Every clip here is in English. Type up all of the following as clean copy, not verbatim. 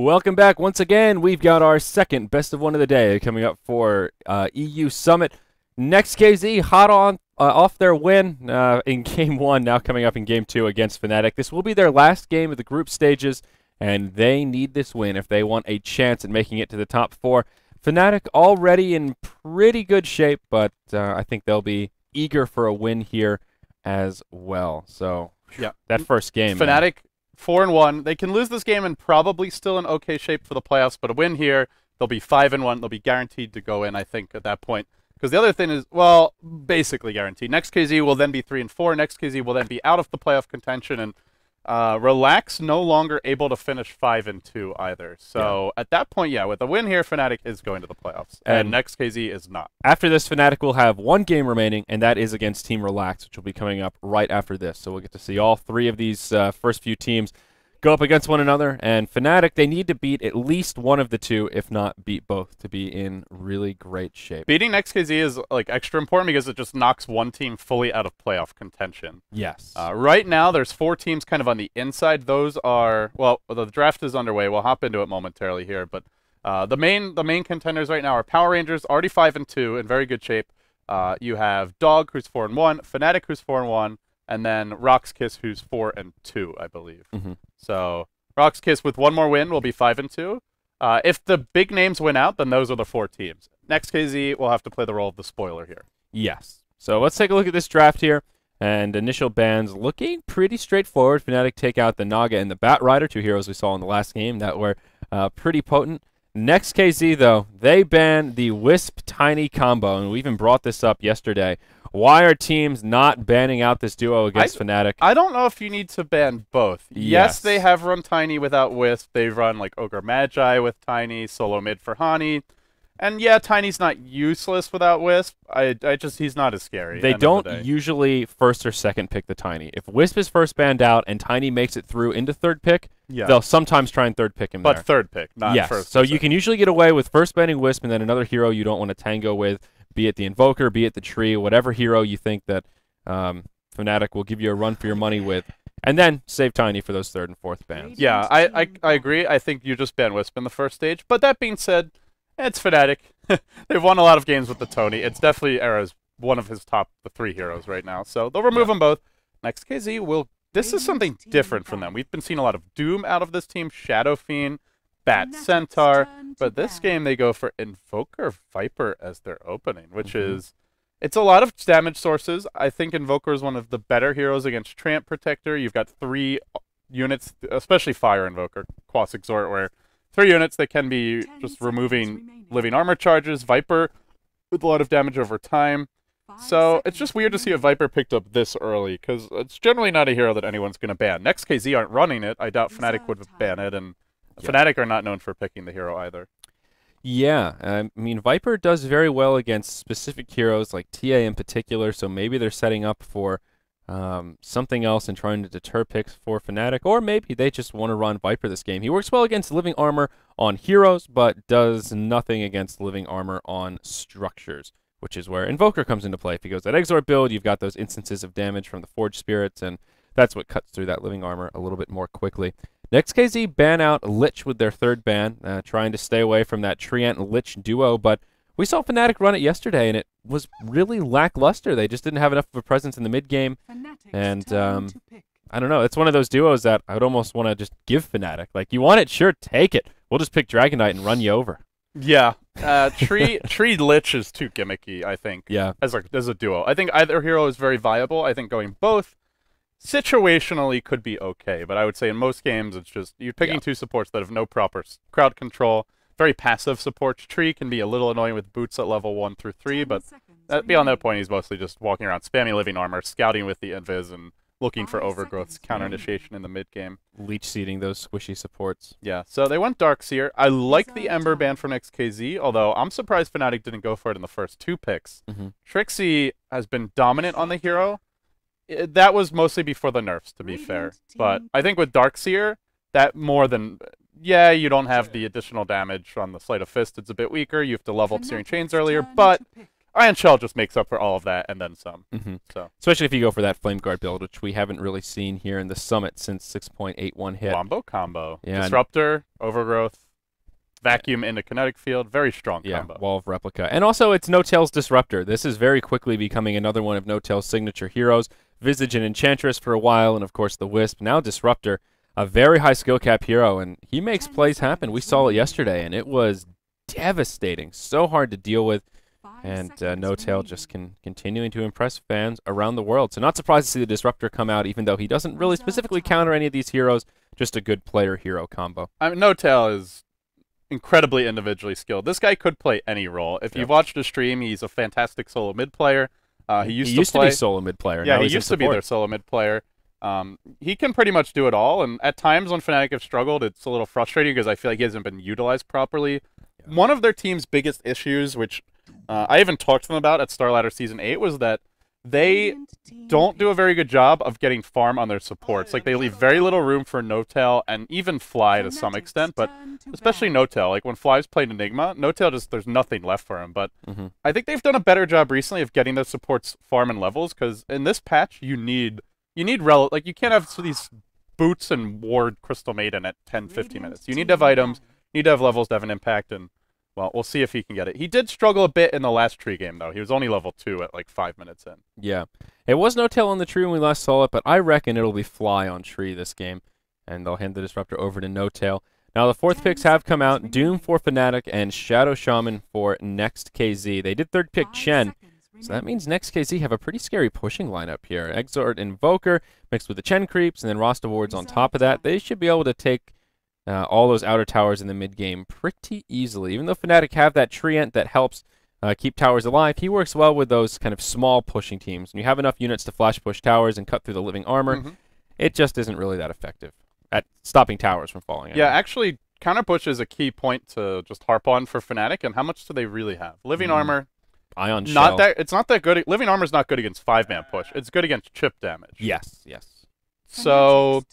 Welcome back once again. We've got our second best of one of the day coming up for EU Summit. Next.kz hot on off their win in Game 1, now coming up in Game 2 against Fnatic. This will be their last game of the group stages, and they need this win if they want a chance at making it to the top 4. Fnatic already in pretty good shape, but I think they'll be eager for a win here as well. So, yeah, that first game. Fnatic 4-1. They can lose this game and probably still in okay shape for the playoffs, but a win here, they'll be 5-1. They'll be guaranteed to go in, I think, at that point. Because the other thing is, well, basically guaranteed. Next.kz will then be 3-4. Next.kz will then be out of the playoff contention, and Relax no longer able to finish 5-2 either. So at that point, yeah, with a win here, Fnatic is going to the playoffs, and Next.kz is not. After this, Fnatic will have one game remaining, and that is against Team Relax, which will be coming up right after this. So we'll get to see all three of these first few teams go up against one another, and Fnatic, they need to beat at least one of the two, if not beat both, to be in really great shape. Beating Next.kz is like extra important because it just knocks one team fully out of playoff contention. Yes. Right now, there's 4 teams kind of on the inside. Those are, well, the draft is underway. We'll hop into it momentarily here, but the main contenders right now are Power Rangers, already 5-2, in very good shape. You have Dog, who's 4-1, Fnatic, who's 4-1, and then rox.kis, who's 4-2, I believe. So rox.kis with one more win will be 5-2. If the big names win out, then those are the 4 teams. Next.kz will have to play the role of the spoiler here. Yes. So let's take a look at this draft here. And initial bans looking pretty straightforward. Fnatic take out the Naga and the Bat Rider, 2 heroes we saw in the last game that were pretty potent. Next.kz, though, they ban the Wisp Tiny combo, and we even brought this up yesterday. Why are teams not banning out this duo against Fnatic? I don't know if you need to ban both. Yes, they have run Tiny without Wisp. They've run like Ogre Magi with Tiny, solo mid for Hani. And yeah, Tiny's not useless without Wisp. He's not as scary. They don't usually first or second pick the Tiny. If Wisp is first banned out and Tiny makes it through into third pick, they'll sometimes try and third pick him there. But third pick, not first. So you can usually get away with first banning Wisp and then another hero you don't want to tango with, be it the Invoker, be it the Tree, whatever hero you think that Fnatic will give you a run for your money with, and then save Tiny for those 3rd and 4th bans. Yeah, I agree. I think you just ban Wisp in the first stage. But that being said, it's Fnatic. They've won a lot of games with the Tony. It's definitely Era's one of his top 3 heroes right now. So they'll remove them both. Next.kz will... This is something different from them. We've been seeing a lot of Doom out of this team, Shadow Fiend, Bat Centaur, but this game they go for Invoker Viper as their opening, which is... It's a lot of damage sources. I think Invoker is one of the better heroes against Tramp Protector. You've got 3 units, especially Fire Invoker, Quas Exhort, where 3 units that can be just removing living armor charges. Viper with a lot of damage over time. So it's just weird to see a Viper picked up this early, because it's generally not a hero that anyone's going to ban. Next.kz aren't running it. I doubt Fnatic would ban it, and Fnatic are not known for picking the hero either. Yeah, I mean, Viper does very well against specific heroes, like TA in particular, so maybe they're setting up for something else and trying to deter picks for Fnatic, or maybe they just want to run Viper this game. He works well against living armor on heroes, but does nothing against living armor on structures, which is where Invoker comes into play. If he goes that Exort build, you've got those instances of damage from the Forge Spirits, and that's what cuts through that living armor a little bit more quickly. Next.kz ban out Lich with their 3rd ban, trying to stay away from that Treant-Lich duo, but we saw Fnatic run it yesterday, and it was really lackluster. They just didn't have enough of a presence in the mid-game, and I don't know. It's one of those duos that I would almost want to just give Fnatic. Like, you want it? Sure, take it. We'll just pick Dragon Knight and run you over. Yeah, Tree Lich is too gimmicky, I think. Yeah, as a duo. I think either hero is very viable. I think going both situationally could be okay, but I would say in most games it's just you're picking 2 supports that have no proper crowd control. Very passive supports. Tree can be a little annoying with boots at level 1 through 3, but beyond that point, he's mostly just walking around, spamming living armor, scouting with the invis, and looking for overgrowth's counter initiation in the mid game. Leech seeding those squishy supports. Yeah, so they went Darkseer. I like the Ember ban from Next.kz, although I'm surprised Fnatic didn't go for it in the first 2 picks. Trixie has been dominant on the hero. That was mostly before the nerfs, to be fair. But I think with Darkseer, that more than... Yeah, you don't have the additional damage on the Sleight of Fist. It's a bit weaker. You have to level up Searing Chains earlier. But Ion Shell just makes up for all of that and then some. So Especially if you go for that Flame Guard build, which we haven't really seen here in the Summit since 6.81 hit. Wombo combo. Yeah, Disruptor, Overgrowth, Vacuum into Kinetic Field. Very strong combo. Wall of Replica. And also, it's No-Tail's Disruptor. This is very quickly becoming another one of No-Tail's signature heroes. Visage and Enchantress for a while, and of course the Wisp. Now Disruptor, a very high skill cap hero, and he makes plays happen. We saw it yesterday, and it was devastating. So hard to deal with. And No-Tail just continuing to impress fans around the world. So not surprised to see the Disruptor come out, even though he doesn't really specifically counter any of these heroes. Just a good player-hero combo. I mean, No-Tail is incredibly individually skilled. This guy could play any role. If you've watched his stream, he's a fantastic solo mid player. He used to be solo mid player. Yeah, now he used to be their solo mid player. He can pretty much do it all, and at times when Fnatic have struggled, it's a little frustrating because I feel like he hasn't been utilized properly. Yeah. One of their team's biggest issues, which I even talked to them about at Starladder Season 8, was that they don't do a very good job of getting farm on their supports. Like, they leave very little room for No-Tail and even Fly to some extent, but especially No-Tail. Like, when Fly's played Enigma, No-Tail just, there's nothing left for him. But I think they've done a better job recently of getting their supports farm and levels, because in this patch, you need like, you can't have these boots and ward Crystal Maiden at 10, 15 minutes. You need to have items, you need to have levels to have an impact, and well, we'll see if he can get it. He did struggle a bit in the last tree game, though. He was only level 2 at like 5 minutes in. Yeah. It was No-Tail on the tree when we last saw it, but I reckon it'll be Fly on tree this game, and they'll hand the Disruptor over to No-Tail. Now, the fourth picks have come out. Doom for Fnatic and Shadow Shaman for Next.kz. They did third pick Chen, so that means Next.kz have a pretty scary pushing lineup here. Exort Invoker mixed with the Chen creeps, and then Rasta wards on top of that. They should be able to take all those outer towers in the mid-game pretty easily. Even though Fnatic have that Treant that helps keep towers alive, he works well with those kind of small pushing teams. When you have enough units to flash push towers and cut through the living armor, it just isn't really that effective at stopping towers from falling in. Yeah, actually, counter push is a key point to just harp on for Fnatic, and how much do they really have? Living armor, Ion Shell. It's not that good. Living armor's not good against 5-man push. It's good against chip damage. Yes, yes. So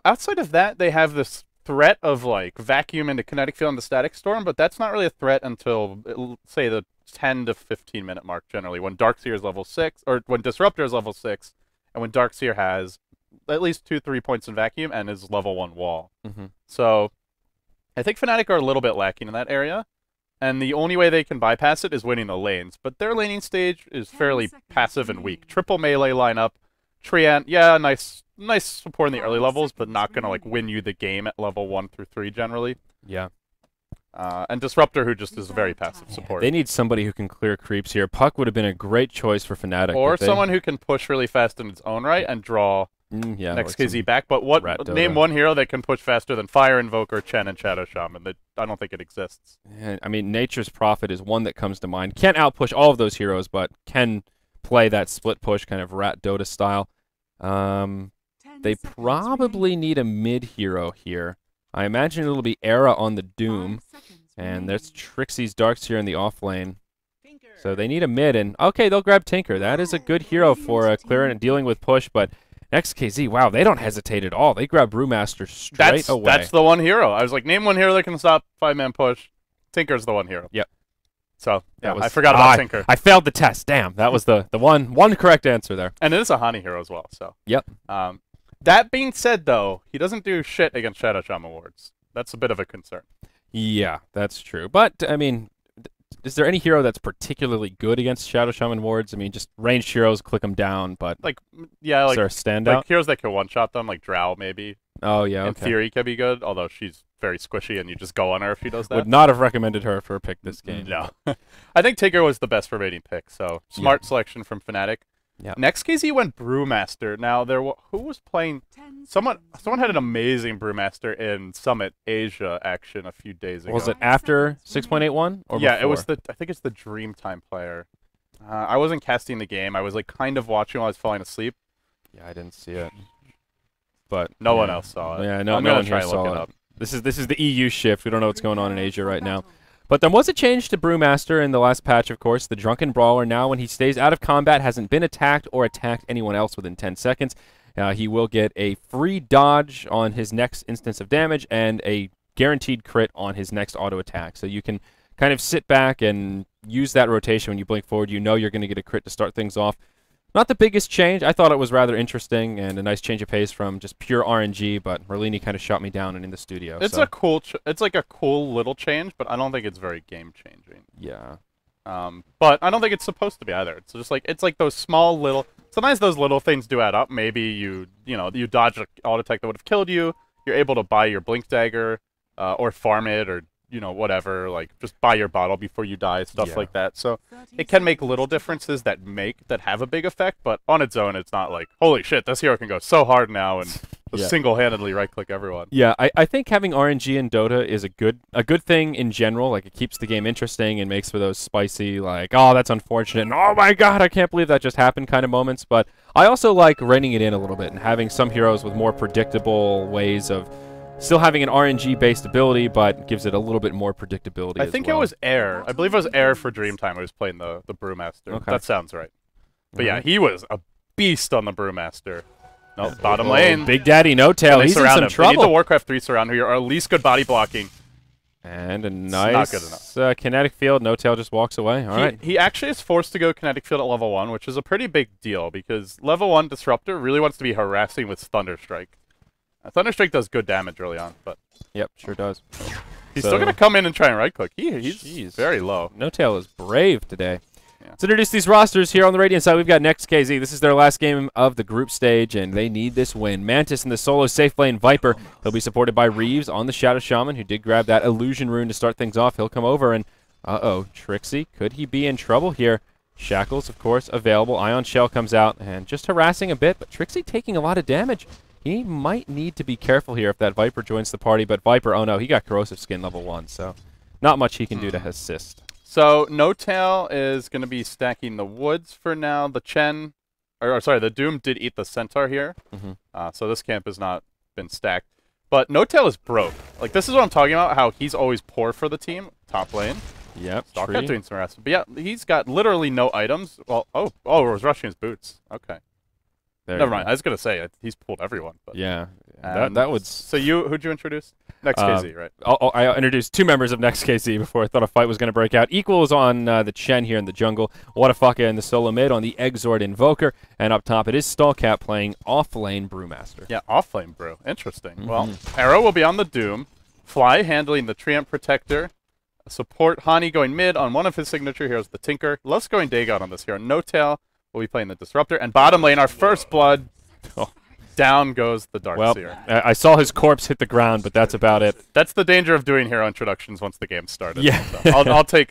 outside of that, they have this threat of like vacuum into kinetic field into static storm, but that's not really a threat until say the 10 to 15 minute mark generally, when Darkseer is level 6, or when Disruptor is level 6, and when Darkseer has at least 2-3 points in vacuum and is level 1 wall. So I think Fnatic are a little bit lacking in that area, and the only way they can bypass it is winning the lanes, but their laning stage is fairly passive and weak. Triple melee lineup, Treant, yeah, nice support in the early levels, but not going to like win you the game at level 1 through 3 generally. Yeah. And Disruptor, who just is a very passive support. They need somebody who can clear creeps here. Puck would have been a great choice for Fnatic. Or someone who can push really fast in its own right and draw Next.kz like back. But name one hero that can push faster than Fire Invoker, Chen, and Shadow Shaman. I don't think it exists. Yeah, I mean, Nature's Prophet is one that comes to mind. Can't outpush all of those heroes, but can play that split push kind of Rat Dota style. They probably need a mid hero here. I imagine it'll be Era on the Doom, and there's Trixie's Darkseer in the off lane. So they need a mid, and okay, they'll grab Tinker. That is a good hero for clearing and dealing with push, but Next.kz, wow, they don't hesitate at all. They grab Brewmaster straight away. That's the one hero. I was like, name one hero that can stop 5-man push. Tinker's the one hero. Yep. So, yeah, I forgot about Tinker. I failed the test. Damn, that was the one correct answer there. And it is a Hani hero as well, so. Yep. That being said, though, he doesn't do shit against Shadow Shaman wards. That's a bit of a concern. Yeah, that's true. But, I mean, is there any hero that's particularly good against Shadow Shaman wards? I mean, just ranged heroes, click them down, but is there a standout? Like heroes that can one-shot them, like Drow, maybe. Oh, yeah, In theory, could be good, although she's very squishy and you just go on her if she does that. Would not have recommended her for a pick this game. No. I think Tinker was the best remaining pick, so smart selection from Fnatic. Yeah. Next.kz went Brewmaster. Now, who was playing? Someone had an amazing Brewmaster in Summit Asia action a few days ago. Was it after 6.81 or yeah, before? It was I think it's the Dreamtime player. I wasn't casting the game. I was like kind of watching while I was falling asleep. Yeah, I didn't see it. But no one else saw it. Yeah, I'm no gonna one try here and look saw it it. up. This is the EU shift. We don't know what's going on in Asia right now. But there was a change to Brewmaster in the last patch, of course. The Drunken Brawler now, when he stays out of combat, hasn't been attacked or attacked anyone else within 10 seconds. He will get a free dodge on his next instance of damage and a guaranteed crit on his next auto attack. So you can kind of sit back and use that rotation when you blink forward. You know you're going to get a crit to start things off. Not the biggest change. I thought it was rather interesting and a nice change of pace from just pure RNG, but Merlini kind of shot me down and in the studio. It's so. a cool, it's like a cool little change, but I don't think it's very game changing. Yeah. But I don't think it's supposed to be either. It's just like those small little. Sometimes those little things do add up. Maybe you dodge an auto attack that would have killed you. You're able to buy your blink dagger, or farm it, or whatever. Like just buy your bottle before you die, stuff like that. So it can make little differences that have a big effect. But on its own, it's not like holy shit, this hero can go so hard now and just single-handedly right-click everyone. Yeah, I think having RNG in Dota is a good thing in general. Like it keeps the game interesting and makes for those spicy like, oh, that's unfortunate, and oh my god, I can't believe that just happened kind of moments. But I also like reining it in a little bit and having some heroes with more predictable ways of still having an RNG-based ability, but gives it a little bit more predictability. I think it was Air. I believe it was Air for Dreamtime who was playing the Brewmaster. Okay. That sounds right. But yeah, he was a beast on the Brewmaster. No, bottom lane. Big Daddy No Tail. He's in some trouble. They need the Warcraft 3 surround who are at least good body blocking. And a nice kinetic field. No Tail just walks away. All right. He actually is forced to go kinetic field at level 1, which is a pretty big deal because level 1 Disruptor really wants to be harassing with Thunderstrike. Thunderstrike does good damage early on, but yep, sure does. He's still going to come in and try and right-click. He's very low. No Tail is brave today. Yeah. Let's introduce these rosters here on the Radiant side. We've got Next.kz. This is their last game of the group stage, and they need this win. Mantis in the solo safe lane. Viper, he'll be supported by Reeves on the Shadow Shaman, who did grab that illusion rune to start things off. He'll come over, and Trixie, could he be in trouble here? Shackles, of course, available. Ion Shell comes out, and just harassing a bit, but Trixie taking a lot of damage. He might need to be careful here if that Viper joins the party, but Viper, oh no, he got Corrosive Skin level 1, so not much he can do to assist. So No Tail is going to be stacking the woods for now. The the Doom did eat the Centaur here, so this camp has not been stacked. But No Tail is broke. Like this is what I'm talking about. How he's always poor for the team, top lane. Yep. Stalker doing some harassment, but yeah, he's got literally no items. Well, it was rushing his boots. Okay. Never mind. I was gonna say he's pulled everyone. But. Yeah, that would. So who'd you introduce? Next.kz, right? I introduced two members of Next.kz before I thought a fight was gonna break out. Equal is on the Chen here in the jungle. Whatafaka in the solo mid on the Exord Invoker, and up top it is Stallcat playing off lane Brewmaster. Yeah, off lane Brew. Interesting. Well, Arrow will be on the Doom. Fly handling the Treant Protector. Support Hani going mid on one of his signature heroes, the Tinker. Loves going Dagon on this hero. No Tail. We'll be playing the Disruptor. And bottom lane, our first blood. Down goes the Darkseer. Well, I saw his corpse hit the ground, but that's about it. That's the danger of doing hero introductions once the game started. Yeah. So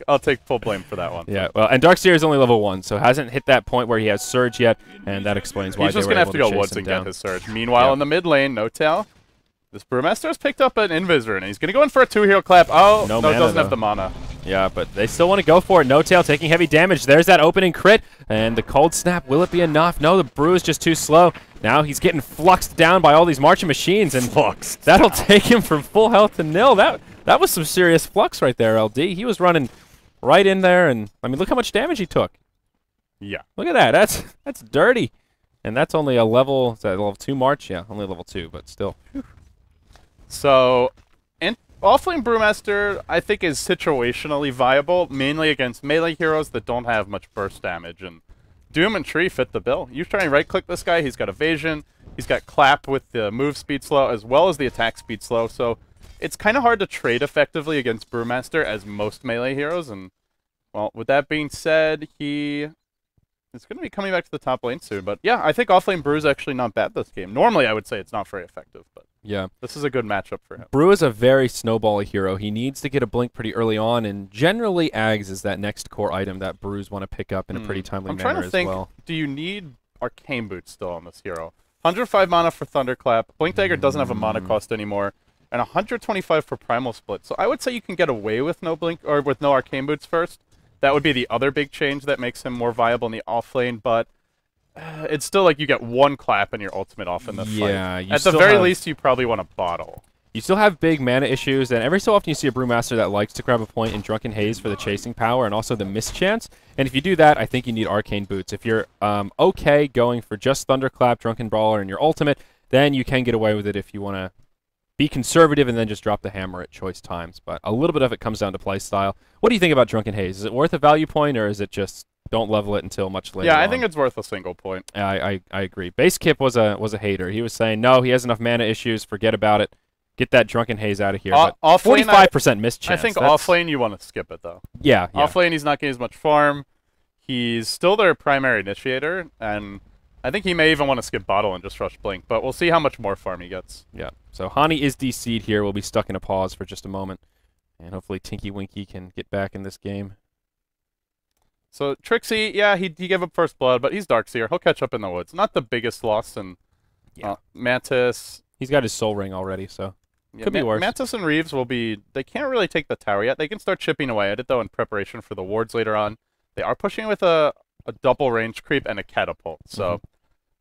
I'll take full blame for that one. Yeah, well, and Darkseer is only level 1, so hasn't hit that point where he has Surge yet, and that explains why he's just going to have to go woods and get his Surge. Meanwhile, in the mid lane, No Tail. This Brewmaster has picked up an Invisor, and he's going to go in for a 2-hero clap. Oh, no, it doesn't have the mana. Yeah, but they still want to go for it. No Tail taking heavy damage. There's that opening crit, and the Cold Snap. Will it be enough? No, the Brew is just too slow. Now he's getting fluxed down by all these marching machines, and that'll take him from full health to nil. That was some serious flux right there, LD. He was running right in there, and I mean, look how much damage he took. Yeah. Look at that. That's dirty. And that's only a level, is that level 2 March? Yeah, only level 2, but still. Whew. So, offlane Brewmaster, I think, is situationally viable, mainly against melee heroes that don't have much burst damage. And Doom and Tree fit the bill. You try and right-click this guy, he's got evasion, he's got clap with the move speed slow, as well as the attack speed slow. So, it's kind of hard to trade effectively against Brewmaster as most melee heroes. And, well, with that being said, he is going to be coming back to the top lane soon. But, yeah, I think offlane Brew is actually not bad this game. Normally, I would say it's not very effective, but... Yeah. This is a good matchup for him. Brew is a very snowbally hero. He needs to get a blink pretty early on, and generally Ags is that next core item that Brews want to pick up in a pretty timely manner as well. I'm trying to think, do you need Arcane Boots still on this hero? 105 mana for Thunderclap. Blink Dagger doesn't have a mana cost anymore, and 125 for Primal Split. So I would say you can get away with no Blink or with no Arcane Boots first. That would be the other big change that makes him more viable in the offlane, but it's still like you get one clap and your ultimate off in the fight. At the very least, you probably want a bottle. You still have big mana issues, and every so often you see a Brewmaster that likes to grab a point in Drunken Haze for the chasing power and also the mischance. And if you do that, I think you need Arcane Boots. If you're okay going for just Thunderclap, Drunken Brawler, and your ultimate, then you can get away with it if you want to be conservative and then just drop the hammer at choice times. But a little bit of it comes down to play style. What do you think about Drunken Haze? Is it worth a value point, or is it just don't level it until much later? Yeah, I on? think it's worth a single point. I agree. Base Kip was a hater. He was saying no, he has enough mana issues. Forget about it. Get that Drunken Haze out of here. But 45% miss chance. I think off lane you want to skip it though. Yeah. Off lane he's not getting as much farm. He's still their primary initiator, and I think he may even want to skip bottle and just rush Blink, but we'll see how much more farm he gets. Yeah. So Hani is DC'd here. We'll be stuck in a pause for just a moment, and hopefully Tinky Winky can get back in this game. So Trixie, yeah, he gave up first blood, but he's Darkseer. He'll catch up in the woods. Not the biggest loss, and Mantis. He's got his Soul Ring already, so yeah, could be worse. Mantis and Reeves will be. They can't really take the tower yet. They can start chipping away at it though in preparation for the wards later on. They are pushing with a double range creep and a catapult, so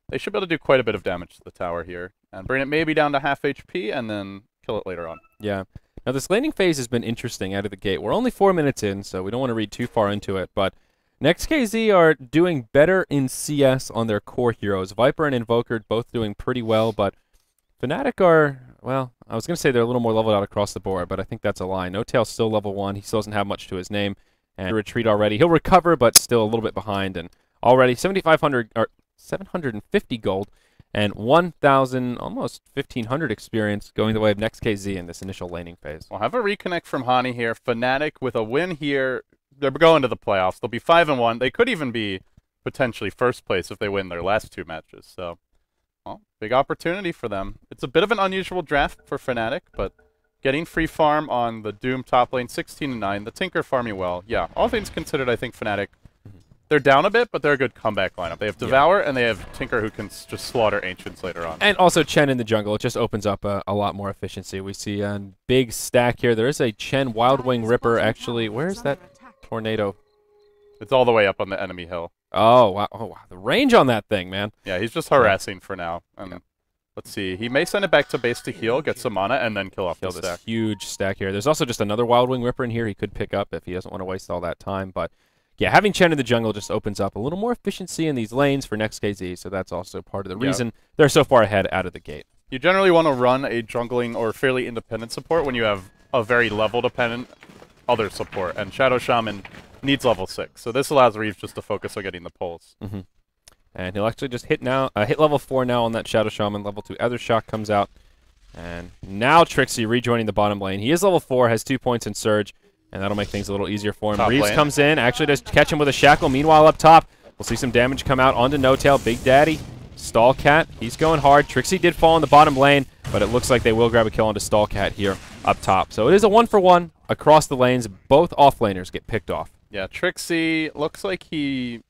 they should be able to do quite a bit of damage to the tower here and bring it maybe down to half HP and then kill it later on. Yeah. Now this laning phase has been interesting out of the gate. We're only 4 minutes in, so we don't want to read too far into it, but Next.kz are doing better in CS on their core heroes. Viper and Invoker both doing pretty well, but Fnatic are, well, I was going to say they're a little more leveled out across the board, but I think that's a lie. No Tail's still level 1. He still doesn't have much to his name. And retreat already. He'll recover, but still a little bit behind. And already 7,500 or 750 gold and 1,000, almost 1,500 experience going the way of Next.kz in this initial laning phase. We'll have a reconnect from Hani here. Fnatic with a win here. They're going to the playoffs. They'll be 5-1. They could even be potentially first place if they win their last 2 matches. So, well, big opportunity for them. It's a bit of an unusual draft for Fnatic, but getting free farm on the Doom top lane, 16-9. The Tinker farming well. Yeah, all things considered, I think Fnatic, they're down a bit, but they're a good comeback lineup. They have Devour, and they have Tinker who can just slaughter Ancients later on. And also Chen in the jungle. It just opens up a lot more efficiency. We see a big stack here. There is a Chen Wild Wing Ripper, actually. Where's that tornado? It's all the way up on the enemy hill. Oh, wow. Oh, wow. The range on that thing, man. Yeah, he's just harassing for now. And let's see. He may send it back to base to heal, get some mana, and then kill off the stack. This huge stack here. There's also just another Wild Wing Ripper in here he could pick up if he doesn't want to waste all that time. But yeah, having Chen in the jungle just opens up a little more efficiency in these lanes for Next.kz, so that's also part of the reason they're so far ahead out of the gate. You generally want to run a jungling or fairly independent support when you have a very level-dependent other support, and Shadow Shaman needs level 6. So this allows Reeves just to focus on getting the pulls. And he'll actually just hit level 4 now on that Shadow Shaman. Level 2 Ether Shock comes out. And now Trixie rejoining the bottom lane. He is level 4, has 2 points in Surge, and that'll make things a little easier for him. Top Reeves lane comes in, actually does catch him with a Shackle. Meanwhile, up top, we'll see some damage come out onto No Tail. Big Daddy, Stallcat, he's going hard. Trixie did fall in the bottom lane, but it looks like they will grab a kill onto Stallcat here up top. So it is a 1-for-1 across the lanes. Both offlaners get picked off. Yeah, Trixie looks like he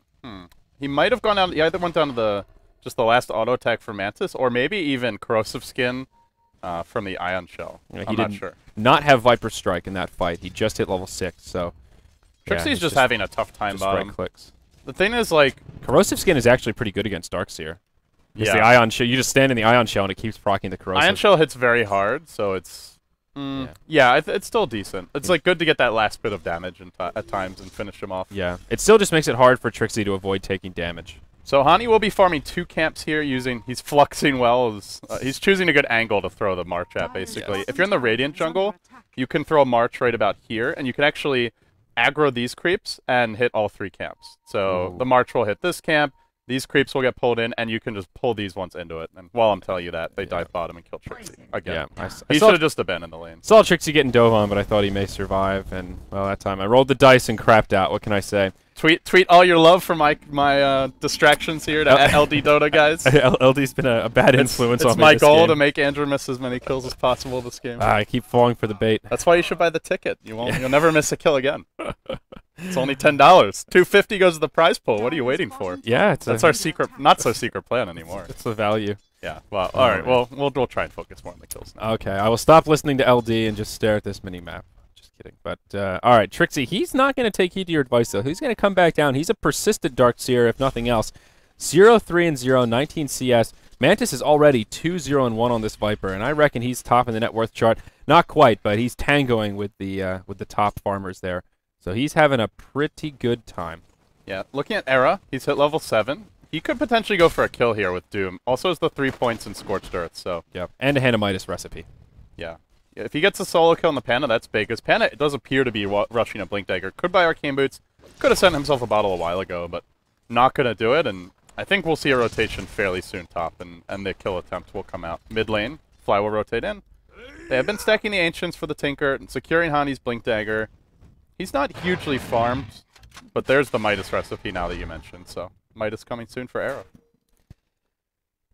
might have gone down. He either went down to just the last auto attack for Mantis, or maybe even Corrosive Skin from the Ion Shell. Yeah, I'm not sure. Not have Viper Strike in that fight. He just hit level 6, so Trixie's just having a tough time bottom. Right clicks. The thing is, like, Corrosive Skin is actually pretty good against Darkseer. Because the Ion Shell, you just stand in the Ion Shell and it keeps proccing the Corrosive. Ion Shell hits very hard, so it's it's still decent. It's like good to get that last bit of damage at times and finish him off. Yeah, it still just makes it hard for Trixie to avoid taking damage. So Hani will be farming 2 camps here using, he's fluxing well. He's choosing a good angle to throw the March at, basically. If you're in the Radiant jungle, you can throw a March right about here, and you can actually aggro these creeps and hit all 3 camps. So the March will hit this camp, these creeps will get pulled in, and you can just pull these ones into it. And while I'm telling you that, they dive bottom and kill Trixie again. Yeah, he should have just abandoned the lane. Saw Trixie getting dove on, but I thought he may survive. And, well, that time I rolled the dice and crapped out. What can I say? Tweet all your love for my distractions here to LD Dota, guys. LD's been a bad influence on me. It's my goal to make Andrew miss as many kills as possible this game. I keep falling for the bait. That's why you should buy the ticket. You'll never miss a kill again. It's only $10. $250 goes to the prize pool. What are you waiting for? Yeah, that's our secret, not so secret plan anymore. It's the value. Yeah. Well, all right. Well, we'll try and focus more on the kills now. Okay, I will stop listening to LD and just stare at this mini map. Just kidding. But all right, Trixie, he's not going to take heed to your advice though. He's going to come back down. He's a persistent Darkseer, if nothing else. 0-3-0, 19 CS. Mantis is already 2-0-1 on this Viper, and I reckon he's top in the net worth chart. Not quite, but he's tangoing with the top farmers there. So he's having a pretty good time. Yeah, looking at Era, he's hit level 7. He could potentially go for a kill here with Doom. Also has the 3 points in Scorched Earth, so. Yep, and a Hanamitis recipe. Yeah. If he gets a solo kill on the Panda, that's big. Because Panda does appear to be rushing a Blink Dagger. Could buy Arcane Boots. Could have sent himself a bottle a while ago, but not going to do it. And I think we'll see a rotation fairly soon top, and the kill attempt will come out. Mid lane, Fly will rotate in. They have been stacking the Ancients for the Tinker and securing Hani's Blink Dagger. He's not hugely farmed, but there's the Midas recipe now that you mentioned. So Midas coming soon for Arrow.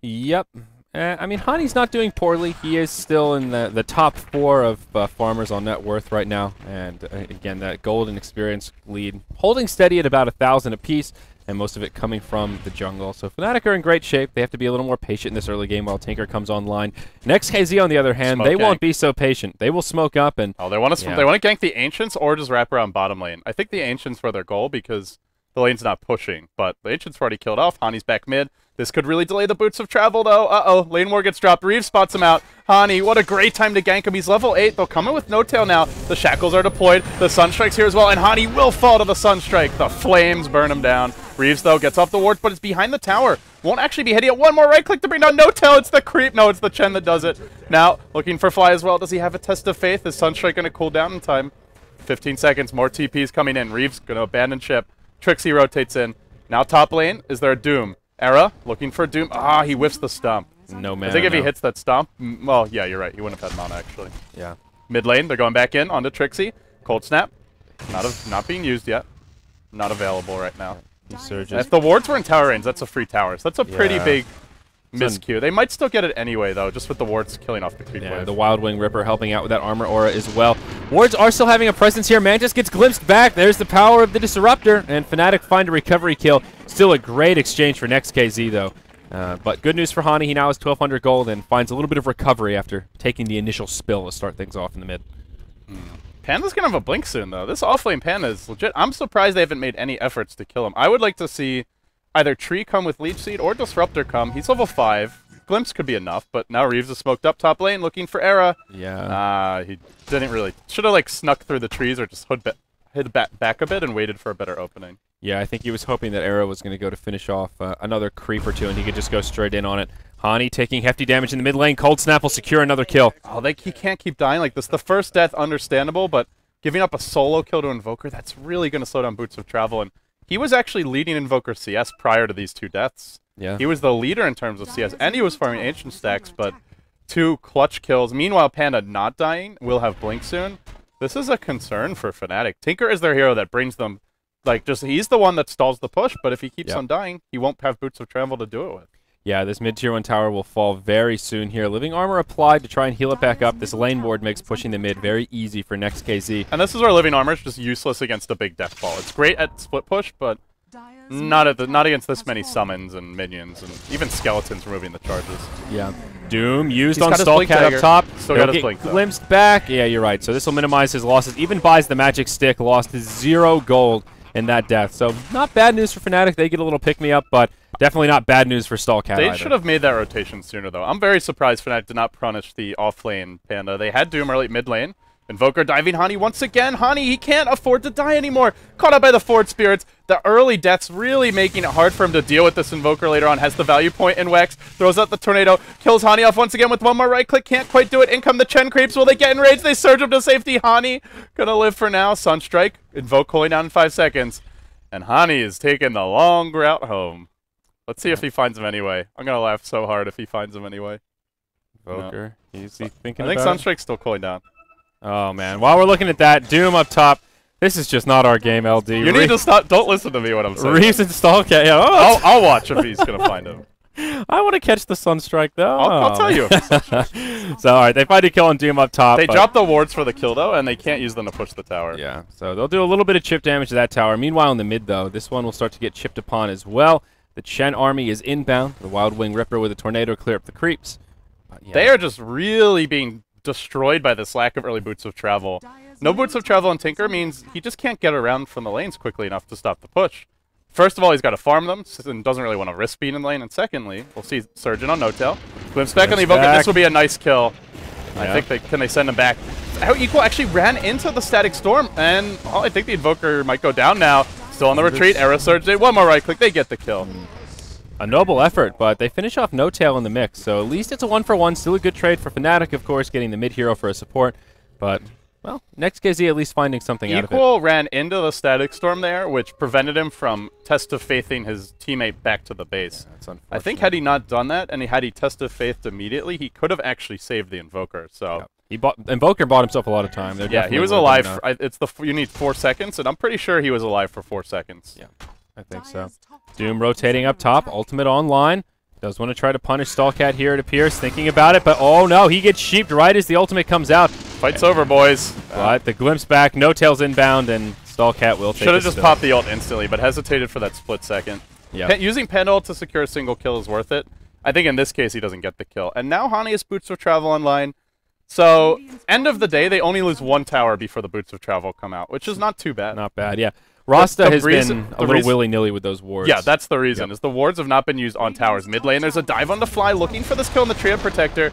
Yep. I mean, Hani's not doing poorly. He is still in the top 4 of farmers on net worth right now. And again, that gold and experience lead holding steady at about 1,000 apiece, and most of it coming from the jungle. So Fnatic are in great shape. They have to be a little more patient in this early game while Tinker comes online. Next.kz, on the other hand, they won't be so patient. They will smoke up and... Oh, they want to gank the Ancients or just wrap around bottom lane. I think the Ancients were their goal because the lane's not pushing. But the Ancients were already killed off. Hani's back mid. This could really delay the boots of travel, though. Uh-oh, lane war gets dropped. Reeves spots him out. Hani, what a great time to gank him. He's level 8. They'll come in with no tail now. The shackles are deployed. The Sunstrike's here as well, and Hani will fall to the Sunstrike. The flames burn him down. Reeves, though, gets off the ward, but it's behind the tower. Won't actually be hitting it. One more right-click to bring down no tail. It's the creep. No, it's the Chen that does it. Now, looking for Fly as well. Does he have a test of faith? Is Sunstrike going to cool down in time? 15 seconds. More TPs coming in. Reeves going to abandon ship. Trixie rotates in. Now top lane. Is there a Doom? Era looking for Doom. Ah, he whiffs the stomp. No man. I think if he hits that stomp, well, yeah, you're right. He wouldn't have had mana actually. Yeah. Mid lane, they're going back in onto Trixie. Cold snap, not being used yet. Not available right now. He surges. If the wards were in tower range, that's a free tower. So that's a pretty big miscue. They might still get it anyway though, just with the wards killing off the creep wave. The Wild Wing Ripper helping out with that armor aura as well. Wards are still having a presence here. Mantis gets glimpsed back. There's the power of the Disruptor, and Fnatic find a recovery kill. Still a great exchange for Next.kz though. But good news for Hani. He now has 1,200 gold and finds a little bit of recovery after taking the initial spill to start things off in the mid. Panda's gonna have a blink soon though. This offlane Panda is legit. I'm surprised they haven't made any efforts to kill him. I would like to see either Tree come with Leech Seed or Disruptor come. He's level 5. Glimpse could be enough, but now Reeves is smoked up top lane looking for Era. Yeah. He didn't really. Should have like snuck through the trees or just hid back a bit and waited for a better opening. Yeah, I think he was hoping that Era was going to go to finish off another creep or two, and he could just go straight in on it. Hani taking hefty damage in the mid lane. Cold Snap will secure another kill. Oh, he can't keep dying like this. The first death, understandable, but giving up a solo kill to Invoker, that's really going to slow down Boots of Travel. And he was actually leading Invoker CS prior to these 2 deaths. Yeah. He was the leader in terms of CS, and he was farming Ancient stacks, but 2 clutch kills. Meanwhile, Panda not dying, will have Blink soon. This is a concern for Fnatic. Tinker is their hero that brings them, he's the one that stalls the push, but if he keeps on dying, he won't have Boots of Travel to do it with. Yeah, this mid-tier 1 tower will fall very soon here. Living Armor applied to try and heal it back up. This lane ward makes pushing the mid very easy for Next.kz. And this is where Living Armor is just useless against a big death ball. It's great at split push, but not against this many summons and minions and even skeletons removing the charges. Yeah. Doom used He's on Stallcat up top. Still got his blink, though. Glimpsed back. Yeah, you're right. So this will minimize his losses. Even buys the magic stick. Lost his 0 gold in that death. So not bad news for Fnatic. They get a little pick-me-up, but definitely not bad news for Stallcat They either. should have made that rotation sooner, though. I'm very surprised Fnatic did not punish the off-lane Panda. They had Doom early mid lane. Invoker diving Hani once again. Hani, he can't afford to die anymore. Caught up by the Forward Spirits. The early deaths really making it hard for him to deal with this Invoker later on. Has the value point in Wex. Throws out the Tornado. Kills Hani off once again with one more right click. Can't quite do it. In come the Chen creeps. Will they get enraged? They surge him to safety. Hani gonna live for now. Sunstrike. Invoke cooling down in 5 seconds. And Hani is taking the long route home. Let's see if he finds him anyway. I'm gonna laugh so hard if he finds him anyway. Invoker. No. Is he thinking I think about Sunstrike's still cooling down. Oh, man. While we're looking at that, Doom up top. This is just not our game, LD. You need to stop. Don't listen to me when I'm saying Reeves and Stallcat. Yeah. Oh, I'll watch if he's going to find him. I want to catch the Sunstrike, though. I'll tell you if it's Sunstrike. So, all right. They find a kill on Doom up top. They drop the wards for the kill, though, and they can't use them to push the tower. Yeah. So they'll do a little bit of chip damage to that tower. Meanwhile, in the mid, though, this one will start to get chipped upon as well. The Chen army is inbound. The Wild Wing Ripper with a Tornado clear up the creeps. Yeah. They are just really being destroyed by this lack of early Boots of Travel. No Boots of Travel on Tinker means he just can't get around from the lanes quickly enough to stop the push. First of all, he's got to farm them and doesn't really want to risk being in lane. And secondly, we'll see Surgeon on no-tail. Glimpse back on the Evoker. This will be a nice kill. Yeah. I think can they send him back? How Equal actually ran into the Static Storm, and I think the Invoker might go down now. Still on the retreat. Era Surge. One more right click. They get the kill. A noble effort, but they finish off No Tail in the mix, so at least it's a 1-for-1. Still a good trade for Fnatic, of course, getting the mid-hero for a support. But, well, Next.kz at least finding something out of it. Equal ran into the static storm there, which prevented him from test of faithing his teammate back to the base. Yeah, that's unfortunate. I think had he not done that, and had he test of faithed immediately, he could have actually saved the Invoker. So Invoker bought himself a lot of time. Yeah, he was alive. You need 4 seconds, and I'm pretty sure he was alive for 4 seconds. Yeah, I think so. Doom rotating up top, ultimate online. Does want to try to punish Stallcat here, it appears, thinking about it, but oh no, he gets sheeped right as the ultimate comes out. Fight's over, boys. But the glimpse back, No Tail's inbound, and Stallcat will take it. Should have just popped the ult instantly, but hesitated for that split second. Yeah. Using Panda ult to secure a single kill is worth it. I think in this case he doesn't get the kill. And now Hani has Boots of Travel online. So, end of the day, they only lose 1 tower before the Boots of Travel come out, which is not too bad. Not bad, yeah. Rasta has been a little willy-nilly with those wards. Yeah, that's the reason, is the wards have not been used on towers. Mid lane, there's a dive on the fly, looking for this kill in the Trio Protector.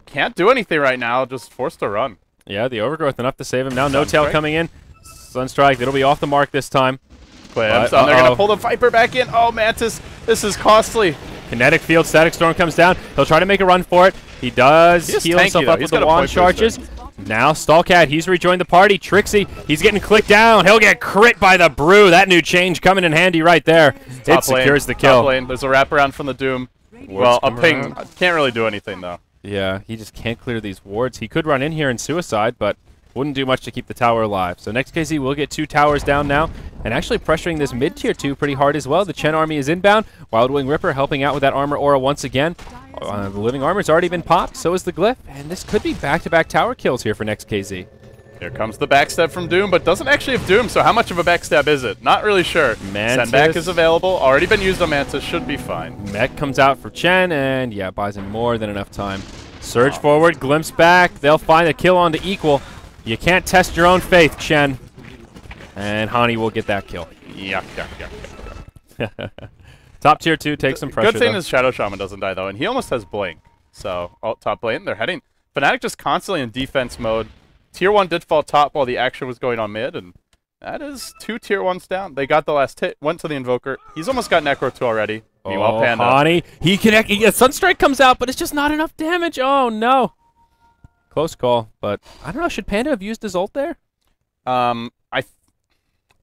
Can't do anything right now, just forced to run. Yeah, the Overgrowth enough to save him. Now No Tail coming in. Sunstrike, it'll be off the mark this time. They're going to pull the Viper back in. Oh, Mantis, this is costly. Kinetic Field, Static Storm comes down. He'll try to make a run for it. He does heal himself up with the wand charges. Now Stallcat, he's rejoined the party. Trixie, he's getting clicked down. He'll get crit by the Brew. That new change coming in handy right there. It secures the kill. Top lane. There's a wraparound from the Doom. Well, a ping can't really do anything, though. Yeah, he just can't clear these wards. He could run in here and suicide, but wouldn't do much to keep the tower alive. So Next.kz will get 2 towers down now, and actually pressuring this mid-tier 2 pretty hard as well. The Chen army is inbound. Wild Wing Ripper helping out with that armor aura once again. The living armor's already been popped, so is the glyph, and this could be back-to-back tower kills here for Next.kz. Here comes the backstab from Doom, but doesn't actually have Doom, so how much of a backstab is it? Not really sure. Mantis. Sendback is available, already been used on Mantis, should be fine. Mech comes out for Chen, and yeah, buys him more than enough time. Surge forward, glimpse back, they'll find a kill on to equal. You can't test your own faith, Chen. And Hani will get that kill. Yuck. Top tier 2 takes some pressure. Good thing is Shadow Shaman doesn't die, though, and he almost has Blink. So, top lane, they're heading. Fnatic just constantly in defense mode. Tier 1 did fall top while the action was going on mid, and that is 2 tier 1s down. They got the last hit, went to the Invoker. He's almost got Necro 2 already. Meanwhile, Panda. Hani, Sunstrike comes out, but it's just not enough damage. Oh, no. Close call, but I don't know. Should Panda have used his ult there?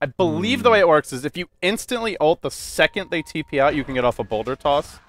I believe the way it works is if you instantly ult the second they TP out, you can get off a Boulder Toss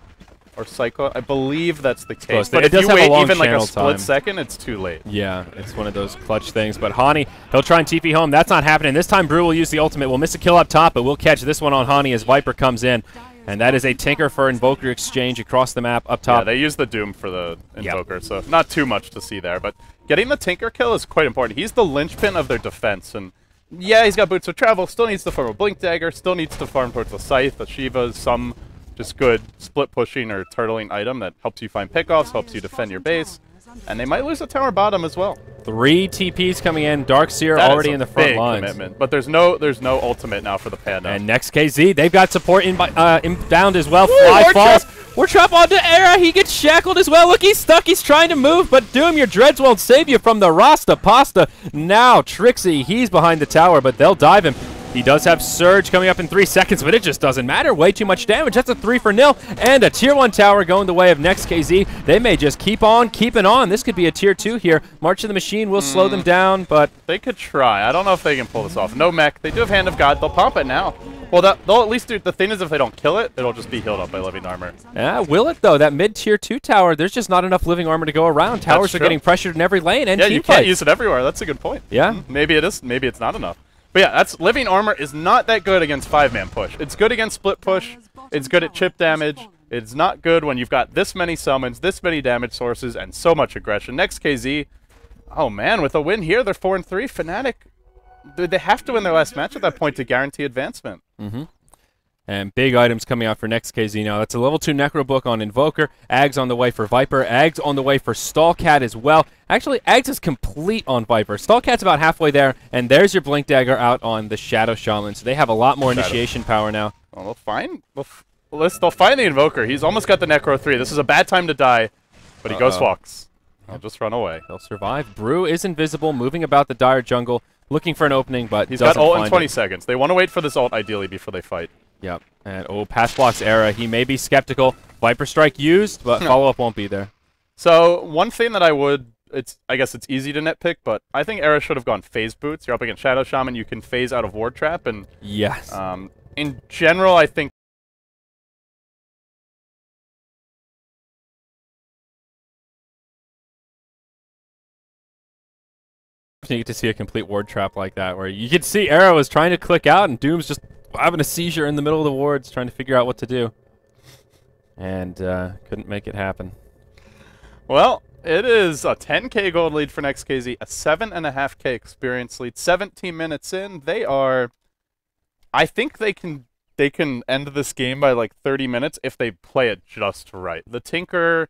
or Cyclone. I believe that's the case. But if you wait even like a split second, it's too late. Yeah, it's one of those clutch things. But Hani, he'll try and TP home. That's not happening. This time Brew will use the ultimate. We'll miss a kill up top, but we'll catch this one on Hani as Viper comes in. And that is a Tinker for Invoker exchange across the map up top. Yeah, they use the Doom for the Invoker, so not too much to see there. But getting the Tinker kill is quite important. He's the linchpin of their defense. And yeah, he's got Boots of Travel, still needs to farm a Blink Dagger, still needs to farm towards the Scythe, the Shiva, some just good split pushing or turtling item that helps you find pickoffs, helps you defend your base. And they might lose a tower bottom as well. 3 TPs coming in. Darkseer already in the front lines. Commitment. But there's no ultimate now for the Panda. And Next.kz, they've got support inbound as well. Fly falls. We're trapped onto Era. He gets shackled as well. Look, he's stuck. He's trying to move, but Doom, your dreads won't save you from the Rasta Pasta. Now Trixie, he's behind the tower, but they'll dive him. He does have Surge coming up in 3 seconds, but it just doesn't matter. Way too much damage. That's a 3-0, and a Tier 1 tower going the way of Next.kz. They may just keep on keeping on. This could be a Tier 2 here. March of the Machine will slow them down, but they could try. I don't know if they can pull this off. No mech. They do have Hand of God. They'll pump it now. Well, they'll at least do. The thing is, if they don't kill it, it'll just be healed up by living armor. Yeah, will it though? That mid-tier 2 tower, there's just not enough living armor to go around. Towers are getting pressured in every lane, and yeah, you can't use it everywhere. That's a good point. Yeah, maybe it is. Maybe it's not enough. But yeah, that's living armor is not that good against 5-man push. It's good against split push. It's good at chip damage. It's not good when you've got this many summons, this many damage sources, and so much aggression. Next.kz, oh man, with a win here, they're 4-3. Fnatic, they have to win their last match at that point to guarantee advancement. And big items coming out for Next.kz now. That's a level 2 Necro Book on Invoker. Ag's on the way for Viper. Ag's on the way for Stallcat as well. Actually, Ag's is complete on Viper. Stallcat's about halfway there, and there's your Blink Dagger out on the Shadow Shaman. So they have a lot more initiation power now. Well, they'll find the Invoker. He's almost got the Necro 3. This is a bad time to die, but he goes Fox. He'll just run away. He'll survive. Brew is invisible, moving about the dire jungle, looking for an opening, but he's got ult in 20 seconds. They want to wait for this ult, ideally, before they fight. Yep. And pass blocks era. He may be skeptical. Viper Strike used, but follow-up won't be there. So one thing that I guess it's easy to nitpick, but I think Era should have gone phase boots. You're up against Shadow Shaman, you can phase out of Ward Trap, and yes. In general, I think you get to see a complete Ward Trap like that, where you could see Era was trying to click out, and Doom's just having a seizure in the middle of the wards, trying to figure out what to do. And couldn't make it happen. Well, it is a 10K gold lead for Next.kz, a 7.5K experience lead. 17 minutes in, I think they can end this game by like 30 minutes if they play it just right. The Fnatic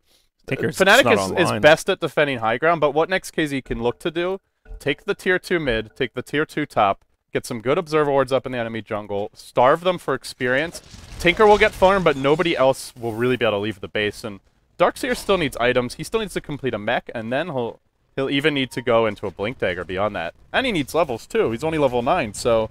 is best at defending high ground, but what Next.kz can look to do, take the tier 2 mid, take the tier 2 top, get some good observer wards up in the enemy jungle, starve them for experience. Tinker will get farmed, but nobody else will really be able to leave the base. And Darkseer still needs items. He still needs to complete a mech, and then he'll even need to go into a Blink Dagger beyond that. And he needs levels too. He's only level 9, so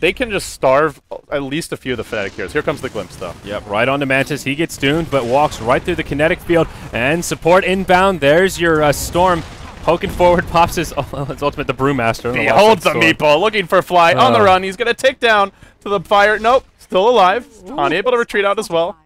they can just starve at least a few of the Fnatic heroes. Here comes the Glimpse, though. Yep, right onto Mantis. He gets doomed, but walks right through the kinetic field. And support inbound. There's your Storm. Poking forward, pops his ultimate, the Brewmaster. He holds the meeple, looking for Fly on the run. He's going to tick down to the fire. Nope, still alive. Hani able to retreat out as well.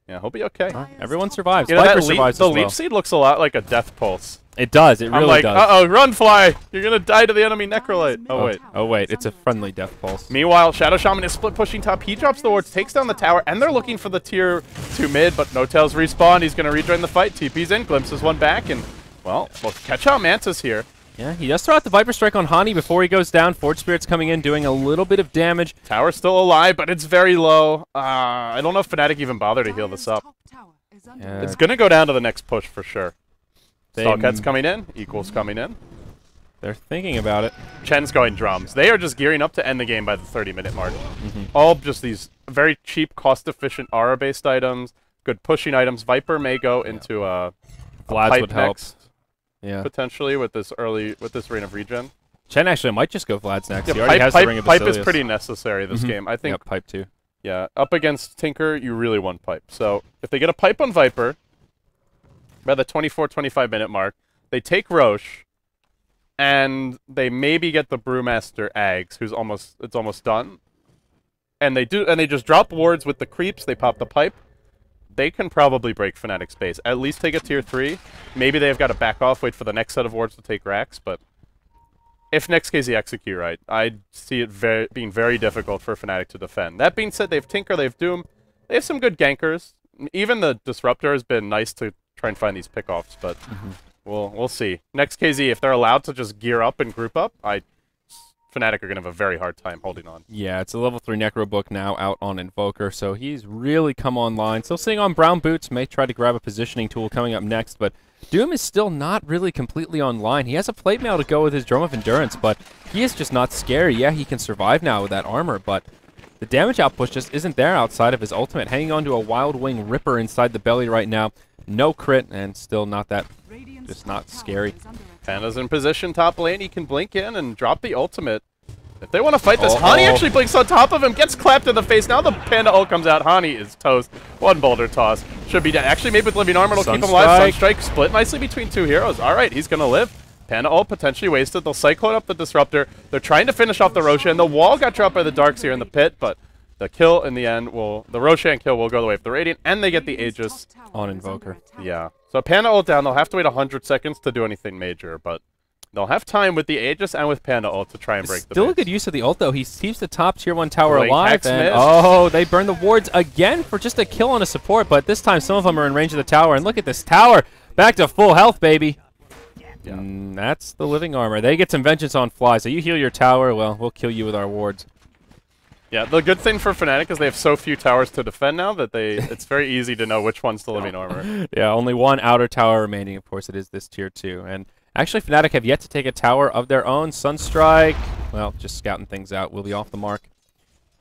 Yeah, he'll be okay. Everyone survives. You know, Viper survives the as well. Leap Seed looks a lot like a Death Pulse. It does. It really I'm like, does. uh-oh, run, Fly. You're going to die to the enemy Necrolite. Oh, wait. Oh, wait. It's a friendly Death Pulse. Meanwhile, Shadow Shaman is split pushing top. He drops the wards, takes down the tower, and they're looking for the tier 2 mid, but No Tails respawn. He's going to rejoin the fight. TP's in, glimpses one back, and, well, we'll catch out Mantis here. Yeah, he does throw out the Viper Strike on Hani before he goes down. Forge Spirit's coming in, doing a little bit of damage. Tower's still alive, but it's very low. I don't know if Fnatic even bothered to heal this up. Yeah. It's going to go down to the next push for sure. Stalkhead's coming in. Equals coming in. They're thinking about it. Chen's going drums. They are just gearing up to end the game by the 30-minute mark. All just these very cheap, cost-efficient aura-based items, good pushing items. Viper may go into a Vlad's would help. Next. Yeah, Potentially with this Ring of Regen. Chen actually might just go Vlad's next. Yeah, he already has the Ring of Pipe Basilius. is pretty necessary this game. I think. Yep, Pipe too. Yeah, up against Tinker, you really want Pipe. So if they get a Pipe on Viper, by the 24-25 minute mark, they take Roche, and they maybe get the Brewmaster Ags, who's almost done, and they just drop wards with the creeps. They pop the Pipe. They can probably break Fnatic's base. At least take a tier 3. Maybe they've got to back off, wait for the next set of wards to take racks, but if Next.kz execute right, I see it being very difficult for Fnatic to defend. That being said, they have Tinker, they have Doom, they have some good gankers. Even the Disruptor has been nice to try and find these pickoffs, but we'll see. Next.kz, if they're allowed to just gear up and group up, Fnatic are going to have a very hard time holding on. Yeah, it's a level 3 Necro book now out on Invoker, so he's really come online. Still sitting on Brown Boots, may try to grab a positioning tool coming up next, but Doom is still not really completely online. He has a plate mail to go with his Drum of Endurance, but he is just not scary. Yeah, he can survive now with that armor, but the damage output just isn't there outside of his ultimate. Hanging on to a Wild Wing Ripper inside the belly right now. No crit, and still not that, just not scary. Panda's in position top lane. He can blink in and drop the ultimate. If they want to fight this, Hani actually blinks on top of him, gets clapped in the face. Now the Panda ult comes out. Hani is toast. One boulder toss. Should be dead. Actually, maybe with Living Armor will keep him alive. Sunstrike split nicely between two heroes. All right, he's going to live. Panda ult potentially wasted. They'll Cyclone up the Disruptor. They're trying to finish off the Roshan. The wall got dropped by the Darkseer in the pit, but the kill in the end will, the Roshan kill will go the way of the Radiant, and they get the Aegis on Invoker. Yeah. So Panda ult down. They'll have to wait 100 seconds to do anything major, but they'll have time with the Aegis and with Panda ult to try and break the Still base. a good use of the ult, though. He keeps the top tier 1 tower alive. And, oh, they burn the wards again for just a kill on a support, but this time some of them are in range of the tower. And look at this tower. Back to full health, baby. Yeah. That's the Living Armor. They get some vengeance on Fly, so you heal your tower, well, we'll kill you with our wards. Yeah, the good thing for Fnatic is they have so few towers to defend now that it's very easy to know which one's the Living Armor. Yeah, only one outer tower remaining. Of course, it is this tier 2. And actually, Fnatic have yet to take a tower of their own. Sunstrike, well, just scouting things out, will be off the mark.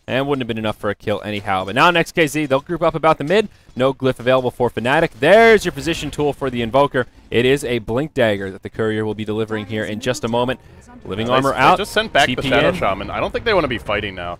And wouldn't have been enough for a kill anyhow. But now Next.kz, they'll group up about the mid. No glyph available for Fnatic. There's your position tool for the Invoker. It is a Blink Dagger that the Courier will be delivering here in just a moment. Living Armor out. They just sent back TP the Shadow in. Shaman. I don't think they want to be fighting now.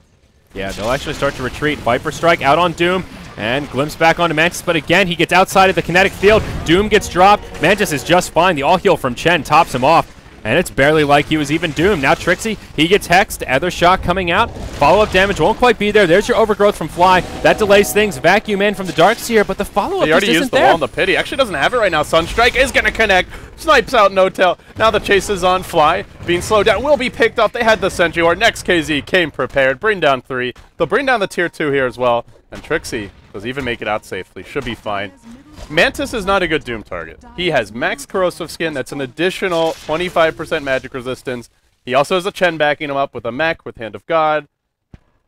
Yeah, they'll actually start to retreat. Viper Strike out on Doom, and glimpse back onto Mantis, but again, he gets outside of the kinetic field. Doom gets dropped. Mantis is just fine. The all-heal from Chen tops him off, and it's barely like he was even doomed. Now Trixie, he gets hexed. Other shot coming out. Follow-up damage won't quite be there. There's your overgrowth from Fly. That delays things. Vacuum in from the Darkseer, but the follow-up He already just used isn't the there. wall on the pit. He actually doesn't have it right now. Sunstrike is going to connect. Snipes out No-Tail. Now the chase is on. Fly being slowed down. Will be picked up. They had the Sentry Ward. Next.kz came prepared. Bring down 3. They'll bring down the tier 2 here as well. And Trixie does even make it out safely. Should be fine. Mantis is not a good Doom target. He has max corrosive skin. That's an additional 25% magic resistance. He also has a Chen backing him up with a mech, with Hand of God.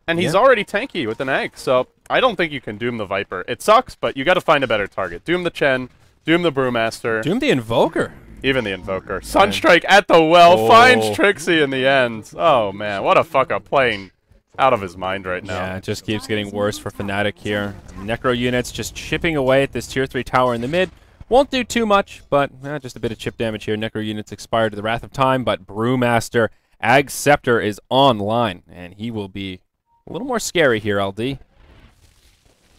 And he's already tanky with an egg. So I don't think you can Doom the Viper. It sucks, but you got to find a better target. Doom the Chen. Doom the Brewmaster. Doom the Invoker. Even the Invoker. Sunstrike at the well. Finds Trixie in the end. Oh, man. What a fuck up playing out of his mind right now. Yeah, it just keeps getting worse for Fnatic here. Necro units just chipping away at this tier 3 tower in the mid. Won't do too much, but just a bit of chip damage here. Necro units expired to the Wrath of Time, but Brewmaster, Ag Scepter is online, and he will be a little more scary here, LD.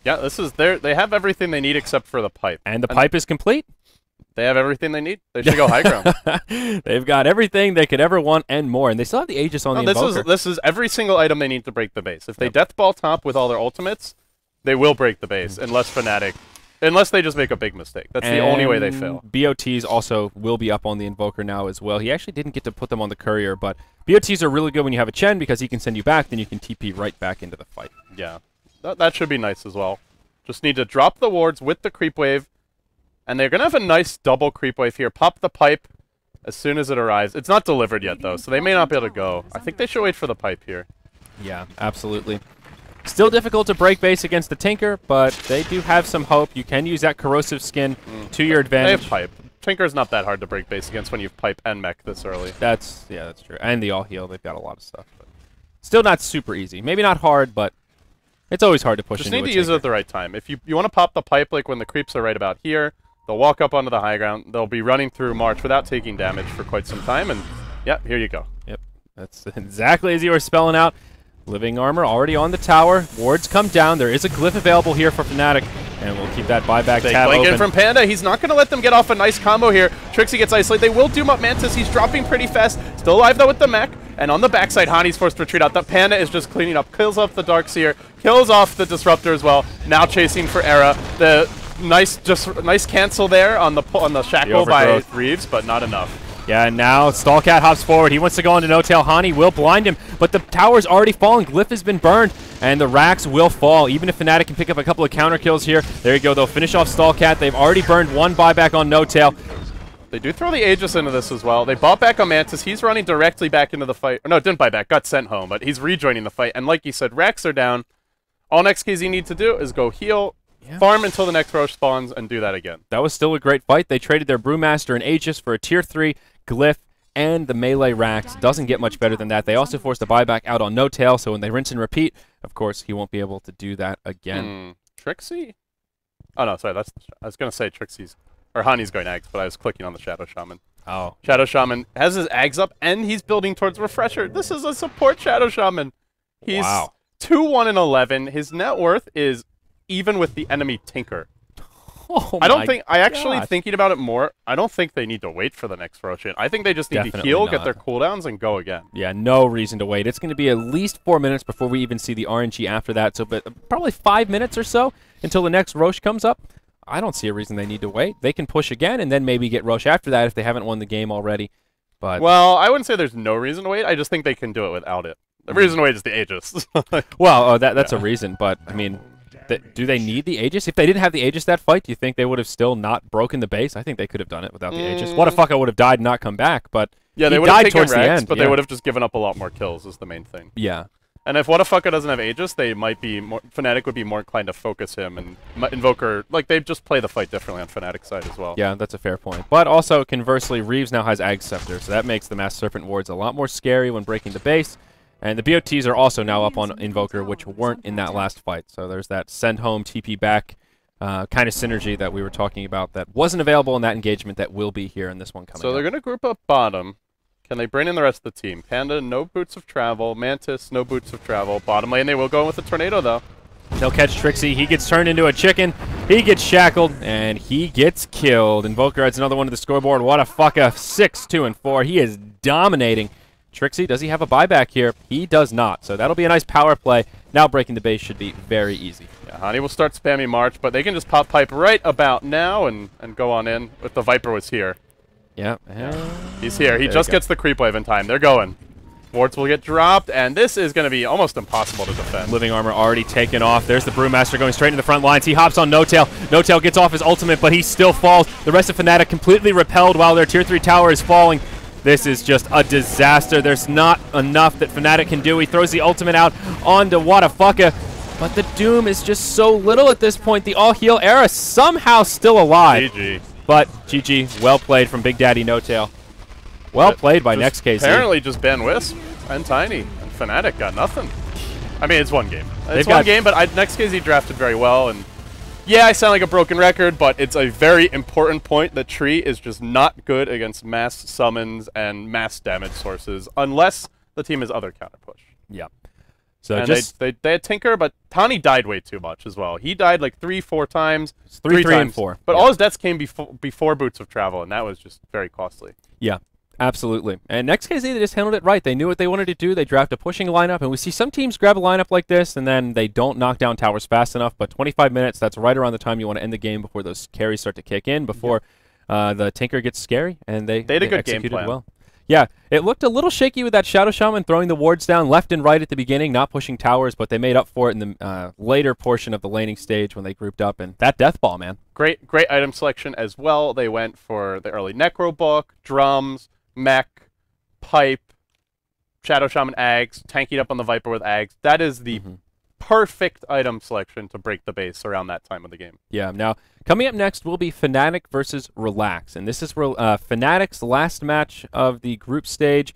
Yeah, this is they have everything they need except for the pipe. And the pipe is complete. They have everything they need. They should go high ground. They've got everything they could ever want and more, and they still have the Aegis on the Invoker. This is every single item they need to break the base. If they deathball top with all their ultimates, they will break the base, unless they just make a big mistake. That's the only way they fail. BOTs also will be up on the Invoker now as well. He actually didn't get to put them on the Courier, but BOTs are really good when you have a Chen because he can send you back, then you can TP right back into the fight. Yeah, that should be nice as well. Just need to drop the wards with the creep wave, and they're going to have a nice double creep wave here. Pop the pipe as soon as it arrives. It's not delivered yet, though, so they may not be able to go. I think they should wait for the pipe here. Yeah, absolutely. Still difficult to break base against the Tinker, but they do have some hope. You can use that corrosive skin to your advantage. They have pipe. Tinker's not that hard to break base against when you have pipe and mech this early. That's true. And the all heal, they've got a lot of stuff. But still not super easy. Maybe not hard, but it's always hard to push into a Tinker. Just need to use it at the right time. If you want to pop the pipe like when the creeps are right about here, they'll walk up onto the high ground. They'll be running through March without taking damage for quite some time, and yeah, here you go. Yep, that's exactly as you were spelling out. Living armor already on the tower. Wards come down. There is a glyph available here for Fnatic, and we'll keep that buyback tab open. open. In from Panda. He's not going to let them get off a nice combo here. Trixie gets isolated. They will doom up Mantis. He's dropping pretty fast. Still alive, though, with the mech. And on the backside, Hani's forced to retreat out. The Panda is just cleaning up. Kills off the Darkseer. Kills off the Disruptor as well. Now chasing for Era. The nice cancel there on the shackle by Reeves, but not enough. Yeah, and now Stallcat hops forward. He wants to go into No-Tail. Hani will blind him, but the tower's already fallen. Glyph has been burned, and the racks will fall. Even if Fnatic can pick up a couple of counter kills here, there you go. They'll finish off Stallcat. They've already burned one buyback on No-Tail. They do throw the Aegis into this as well. They bought back on Mantis. He's running directly back into the fight. Or no, didn't buy back. Got sent home, but he's rejoining the fight. And like you said, racks are down. All Next.kz need to do is go heal, farm until the next Roche spawns, and do that again. That was still a great fight. They traded their Brewmaster and Aegis for a Tier 3 Glyph and the melee racks. Doesn't get much better than that. They also forced a buyback out on No-Tail, so when they rinse and repeat, of course, he won't be able to do that again. Trixie? Oh, no, sorry. I was going to say Trixie's, or Hani's going Ags, but I was clicking on the Shadow Shaman. Oh. Shadow Shaman has his Ags up, and he's building towards Refresher. This is a support Shadow Shaman. He's 2-1-11. His net worth is even with the enemy Tinker. Oh I actually thinking about it more, I don't think they need to wait for the next Roshan. I think they just need to heal, get their cooldowns, and go again. Yeah, no reason to wait. It's going to be at least 4 minutes before we even see the RNG after that, so probably 5 minutes or so until the next Roche comes up. I don't see a reason they need to wait. They can push again and then maybe get Roche after that if they haven't won the game already. But well, I wouldn't say there's no reason to wait. I just think they can do it without it. The reason to wait is the Aegis. Well, that's a reason, but I mean, do they need the Aegis? If they didn't have the Aegis that fight, do you think they would have still not broken the base? I think they could have done it without the Aegis. What the fuck, I would have died and not come back, but yeah, they would have taken Rex, but they would have just given up a lot more kills is the main thing. Yeah. And if Whatafaka doesn't have Aegis, they might be more, Fnatic would be more inclined to focus him, and Invoker, like, they just play the fight differently on Fnatic's side as well. Yeah, that's a fair point. But also, conversely, Reeves now has Ag Scepter, so that makes the Mass Serpent wards a lot more scary when breaking the base. And the BOTs are also now up on Invoker, which weren't in that last fight. So there's that send home, TP back kind of synergy that we were talking about that wasn't available in that engagement that will be here in this one coming up. So they're going to group up bottom. Can they bring in the rest of the team? Panda, no boots of travel. Mantis, no boots of travel. Bottom lane, they will go in with the tornado, though. They'll catch Trixie. He gets turned into a chicken. He gets shackled, and he gets killed. Invoker adds another one to the scoreboard. What a fucker. 6, 2, and 4. He is dominating. Trixie, does he have a buyback here? He does not. So that'll be a nice power play. Now breaking the base should be very easy. Yeah, Honey will start spamming March, but they can just pop pipe right about now and go on in if the Viper was here. Yeah. He's here. He just gets the creep wave in time. They're going. Wards will get dropped, and this is going to be almost impossible to defend. Living armor already taken off. There's the Brewmaster going straight into the front lines. He hops on No-Tail. No-Tail gets off his ultimate, but he still falls. The rest of Fnatic completely repelled while their tier 3 tower is falling. This is just a disaster. There's not enough that Fnatic can do. He throws the ultimate out onto Wadafaka, but the Doom is just so little at this point. The all-heal era somehow still alive. GG. But GG, well played from Big Daddy No-Tail. Well played by Next.kz. Apparently just ban Wisp and Tiny, and Fnatic got nothing. I mean, it's one game. It's one game, but Next.kz drafted very well, and yeah, I sound like a broken record, but it's a very important point that Tree is just not good against mass summons and mass damage sources, unless the team has other counter push. Yeah. So and just they had Tinker, but Tani died way too much as well. He died like 3-4 times. three times. and 4. But all his deaths came before Boots of Travel, and that was just very costly. Yeah. Absolutely. And Next.kz, they just handled it right. They knew what they wanted to do. They draft a pushing lineup, and we see some teams grab a lineup like this, and then they don't knock down towers fast enough. But 25 minutes, that's right around the time you want to end the game before those carries start to kick in, before the Tinker gets scary, and they had a good game executed plan. well. Yeah, it looked a little shaky with that Shadow Shaman throwing the wards down left and right at the beginning, not pushing towers, but they made up for it in the later portion of the laning stage when they grouped up, and that death ball, man. Great item selection as well. They went for the early Necro Book, drums, mech, pipe, Shadow Shaman Ags, tanking up on the Viper with Ags. That is the perfect item selection to break the base around that time of the game. Yeah, now coming up next will be Fnatic versus Relax, and this is Fnatic's last match of the group stage,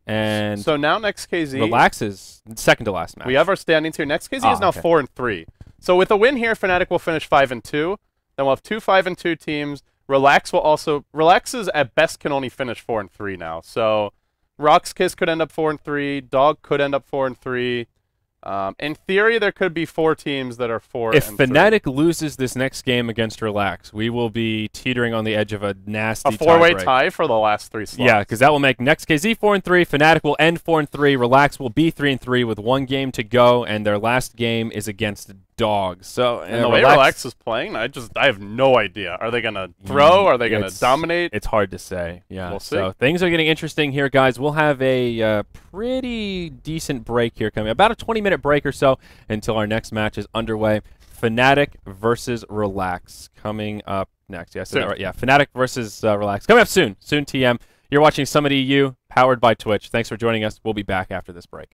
and so now Next.kz Relax's second to last match. We have our standings here. Next.kz is now 4-3. So with a win here, Fnatic will finish 5-2. Then we'll have 2 5-2 teams. Relax's at best can only finish 4-3 now. So rox.kis could end up 4-3. Dog could end up 4-3. In theory, there could be 4 teams that are 4-3. If Fnatic loses this next game against Relax, we will be teetering on the edge of a nasty a 4-way tie-break. tie for the last 3 slots. Yeah, because that will make Next.kz 4-3. Fnatic will end 4-3. Relax will be 3-3 with 1 game to go, and their last game is against Dog. So and the way Relax is playing, I have no idea. Are they gonna throw? Are they gonna dominate? It's hard to say. Yeah, we'll see. So things are getting interesting here, guys. We'll have a pretty decent break here coming, about a 20-minute break or so until our next match is underway. Fnatic versus Relax coming up next. Yeah, right? Yeah, Fnatic versus Relax coming up soon. Soon, TM. You're watching Summit EU, powered by Twitch. Thanks for joining us. We'll be back after this break.